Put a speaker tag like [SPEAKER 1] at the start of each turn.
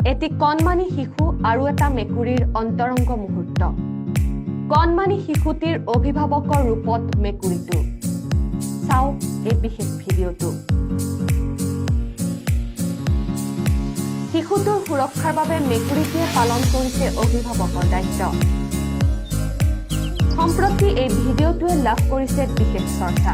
[SPEAKER 1] এটি কণমানি শিশু আৰু এটা মেকুৰীৰ অন্তৰংগ মুহূৰ্ত কণমানি শিশুটিৰ অভিভাৱকৰ ৰূপত মেকুৰীটো চাওক এই বিশেষ ভিডিঅ'টো শিশুটোৰ সুৰক্ষাৰ বাবে মেকুৰীটোৱে পালন কৰিছে অভিভাৱকৰ দায়িত্ব সম্প্ৰতি এই ভিডিঅ'টোৱে লাভ কৰিছে বিশেষ চৰ্চা